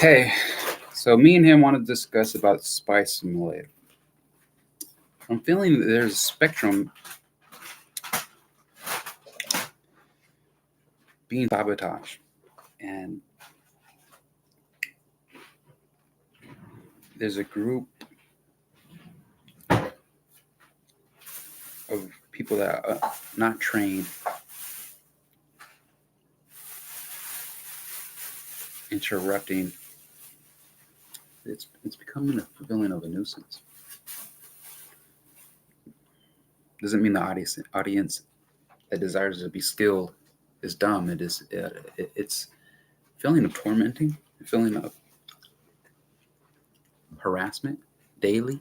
Hey, so me and him want to discuss about Spy Simulator. I'm feeling that there's a spectrum being sabotage, and there's a group of people that are not trained, interrupting. It's becoming a feeling of a nuisance. Doesn't mean the audience that desires to be skilled is dumb. It's feeling of tormenting, a feeling of harassment daily,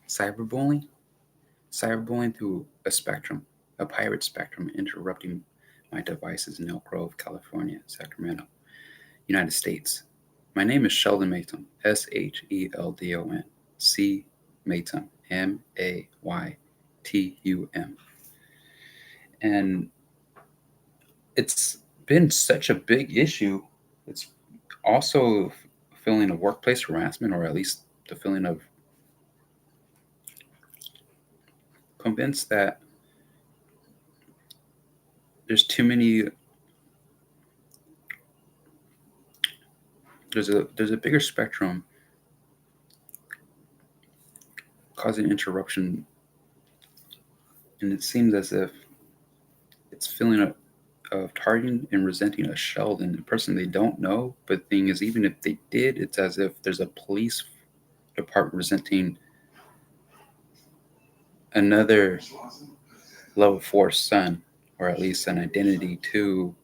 cyberbullying, cyberbullying through a spectrum, a pirate spectrum, interrupting my devices in Elk Grove, California, Sacramento, United States. My name is Sheldon Mayton, Sheldon, C. Mayton, Maytum. And it's been such a big issue. It's also a feeling of workplace harassment, or at least the feeling of convinced that there's too many. There's a bigger spectrum causing interruption, and it seems as if it's feeling of targeting and resenting a Sheldon, a person they don't know. But the thing is, even if they did, it's as if there's a police department resenting another level 4 son, or at least an identity to,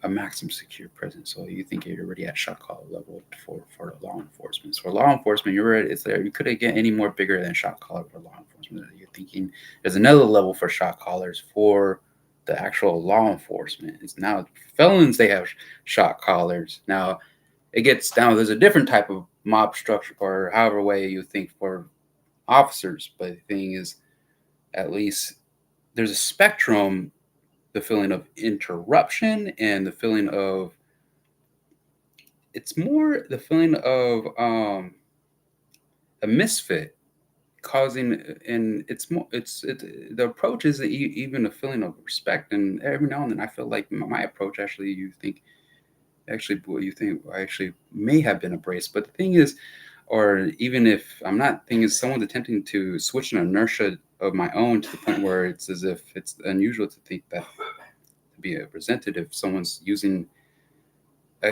a maximum secure prison. So you think you're already at shot call level for law enforcement. So for law enforcement, you're right, it's there. You couldn't get any more bigger than shot caller for law enforcement. You're thinking there's another level for shot callers for the actual law enforcement. It's now felons, they have shot callers. Now it gets down, there's a different type of mob structure, or however way you think, for officers. But the thing is, at least there's a spectrum, the feeling of interruption and the feeling of, it's more the feeling of a misfit causing, and it's more, it's the approach is even a feeling of respect. And every now and then I feel like my approach, actually, you think, actually what you think I actually may have been embraced. But the thing is, or even if I'm not, thing is, someone's attempting to switch an inertia of my own to the point where it's as if it's unusual to think that, to be a representative, someone's using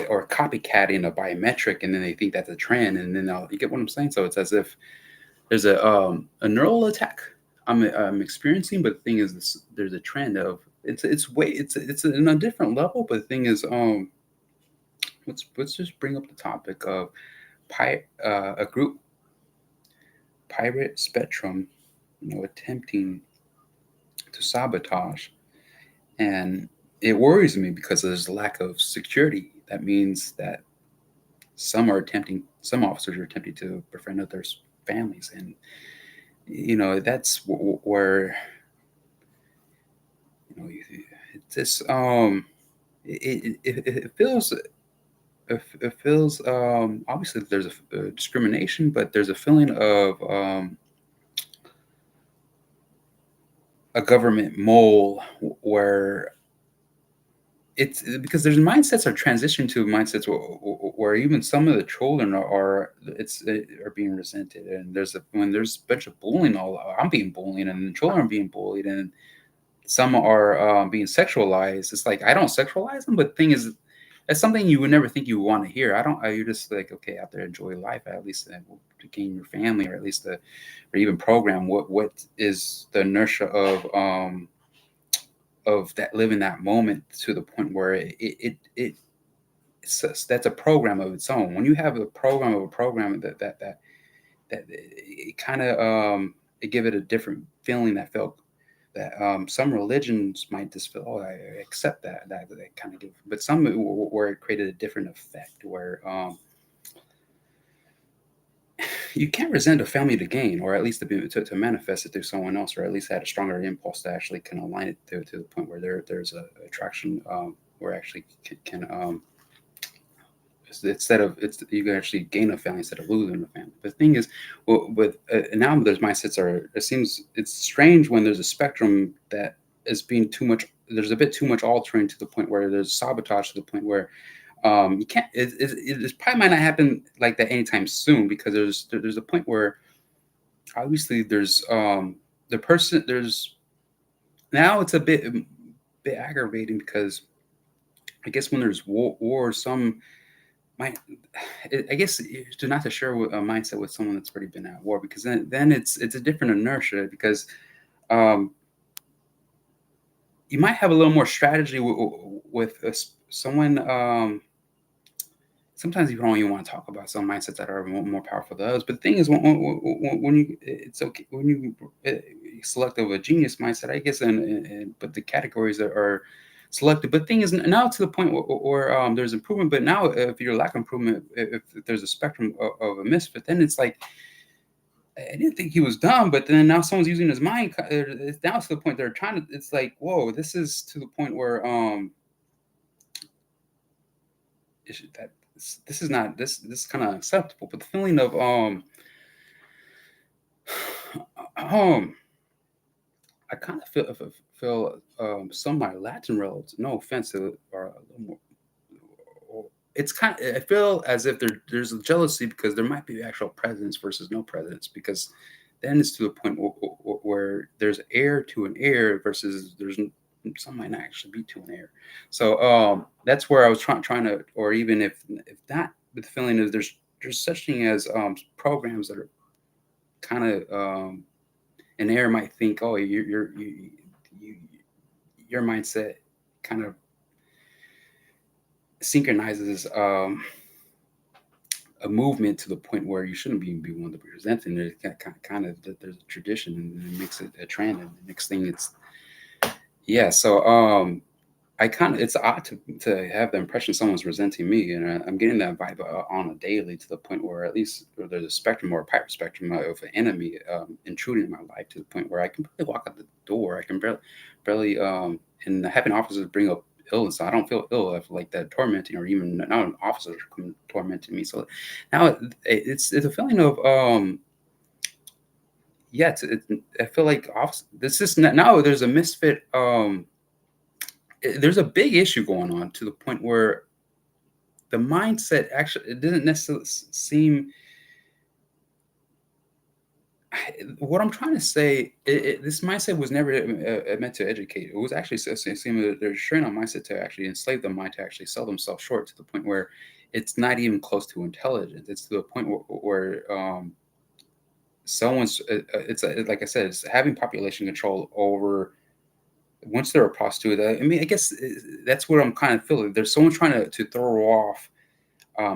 or copycatting a biometric, and then they think that's a trend, and then you get what I'm saying. So it's as if there's a neural attack I'm experiencing. But the thing is, there's a trend of, it's way, it's in a different level. But the thing is, let's just bring up the topic of a group, pirate spectrum, attempting to sabotage. And it worries me because there's a lack of security. That means that some officers are attempting to befriend others' families. And that's where, it's just it feels, it feels, obviously there's a discrimination, but there's a feeling of a government mole, where it's because there's mindsets are transitioned to mindsets where even some of the children are being resented. And when there's a bunch of bullying, I'm being bullied, and the children are being bullied, and some are being sexualized. It's like, I don't sexualize them, but the thing is, that's something you would never think you would want to hear. I don't. You're just like, okay, out there, enjoy life, at least to gain your family, or at least or even program. What is the inertia of that, living that moment to the point where that's a program of its own. When you have a program of a program, that it kind of, it give it a different feeling, that felt that some religions might just feel, oh, I accept that kind of give, but some where it created a different effect, where you can't resent a family to gain, or at least to manifest it through someone else, or at least had a stronger impulse to actually can align it to the point where there's a attraction, where actually can instead of it's you can actually gain a family instead of losing a family. The thing is, well, with now there's mindsets are it seems it's strange when there's a spectrum that is being too much. There's a bit too much altering to the point where there's sabotage to the point where you can't. It probably might not happen like that anytime soon because there's a point where obviously there's the person there's now it's a bit aggravating because I guess when there's war some my I guess to not to share a mindset with someone that's already been at war because then it's a different inertia because um, you might have a little more strategy with someone. Sometimes you don't even want to talk about some mindsets that are more powerful than others. But the thing is, when you it's okay when you select of a genius mindset, I guess, and but the categories are selected. But the thing is now to the point where there's improvement. But now if you're lack improvement, if there's a spectrum of a misfit, then it's like I didn't think he was dumb, but then now someone's using his mind. It's down to the point they're trying to. It's like, whoa, this is to the point where that this is not this is kind of acceptable. But the feeling of um, I kind of feel some of my Latin relatives. No offense to are a little more. It's kind. I feel as if there's a jealousy because there might be actual presence versus no presence because then it's to the point where there's heir to an heir versus there's some might not actually be to an heir. So that's where I was trying to, or even if not, but the feeling is there's such thing as programs that are kind of an heir might think, oh, you your mindset kind of synchronizes a movement to the point where you shouldn't be one to be presenting. There's kind of there's a tradition and it makes it a trend. And the next thing it's yeah. So I kind of it's odd to have the impression someone's resenting me, and I'm getting that vibe on a daily to the point where at least there's a spectrum or a pipe spectrum of an enemy intruding in my life to the point where I can barely walk out the door. I can barely and having officers bring up illness. I don't feel ill. I feel like that tormenting, or even now an officer tormenting me. So now it's a feeling of yeah. I feel like this is now there's a misfit. There's a big issue going on to the point where the mindset actually it didn't necessarily seem what I'm trying to say. This mindset was never meant to educate. It was actually seem that there's strain on mindset to actually enslave the mind to actually sell themselves short to the point where it's not even close to intelligence. It's to the point where someone's it's like I said, it's having population control over once they're a prostitute. I mean, I guess that's what I'm kind of feeling. There's someone trying to throw off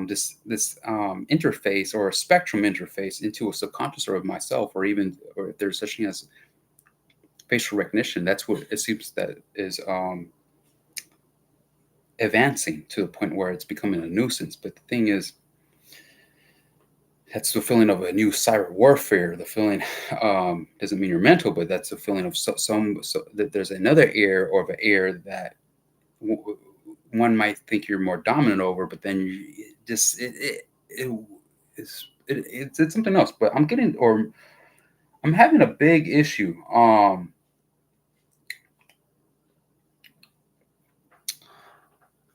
this interface or a spectrum interface into a subconscious of myself, or even or if there's such thing as facial recognition. That's what it seems that is advancing to the point where it's becoming a nuisance. But the thing is, that's the feeling of a new cyber warfare. The feeling doesn't mean you're mental, but that's a feeling of that there's another air or of an air that one might think you're more dominant over, but then you just it's something else. But I'm having a big issue. I'm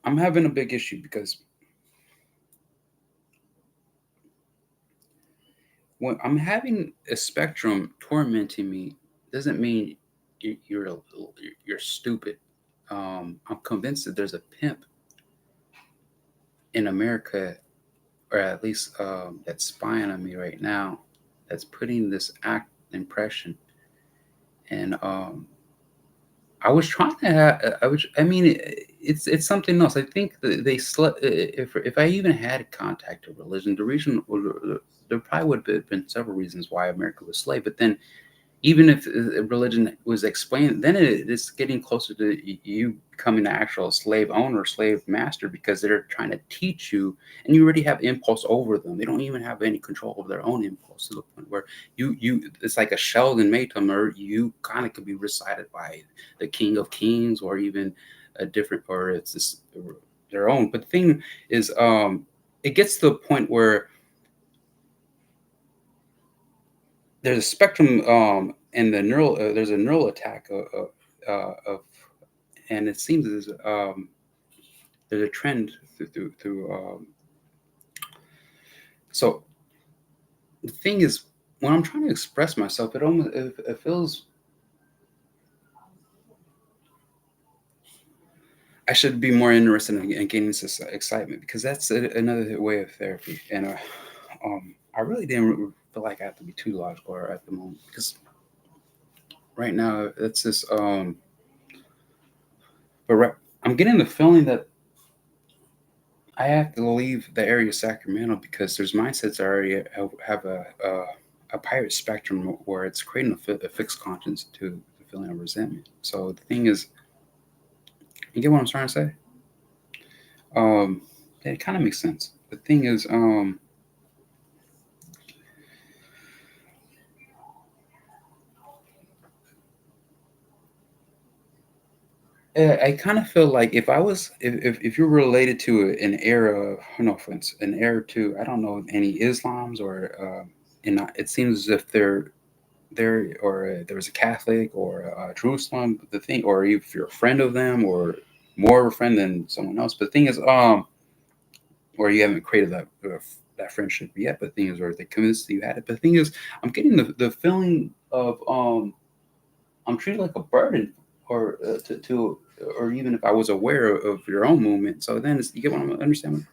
having a big issue because when I'm having a spectrum tormenting me, doesn't mean you're stupid. I'm convinced that there's a pimp in America, or at least that's spying on me right now, that's putting this act impression. And I was trying to have, I was, I mean, it's something else. I think that they slept. If I even had contact to religion, the reason there probably would have been several reasons why America was slave. But then even if religion was explained, then it's getting closer to you becoming an actual slave owner, slave master, because they're trying to teach you, and you already have impulse over them. They don't even have any control over their own impulse to the point where you it's like a Sheldon Matum, or you kind of could be recited by the King of Kings, or even a different, or it's this their own. But the thing is, it gets to the point where there's a spectrum, and there's a neural attack of and it seems there's a trend through so the thing is, when I'm trying to express myself, it feels I should be more interested in gaining this excitement, because that's another way of therapy. And I really didn't feel like I have to be too logical at the moment, because right now it's this but I'm getting the feeling that I have to leave the area of Sacramento, because there's mindsets that already have a pirate spectrum where it's creating a fixed conscience to the feeling of resentment. So the thing is, you get what I'm trying to say? Um, it kind of makes sense. The thing is, I kind of feel like if you're related to an era, no offense, an era to, I don't know, any Islams, or and it seems as if they're there, or there was a Catholic, or Jerusalem. The thing, or if you're a friend of them, or more of a friend than someone else. But the thing is, or you haven't created that friendship yet. But the thing is, or they convinced you had it. But the thing is, I'm getting the feeling of I'm treated like a burden, or or even if I was aware of your own movement. So then you get what I'm understanding.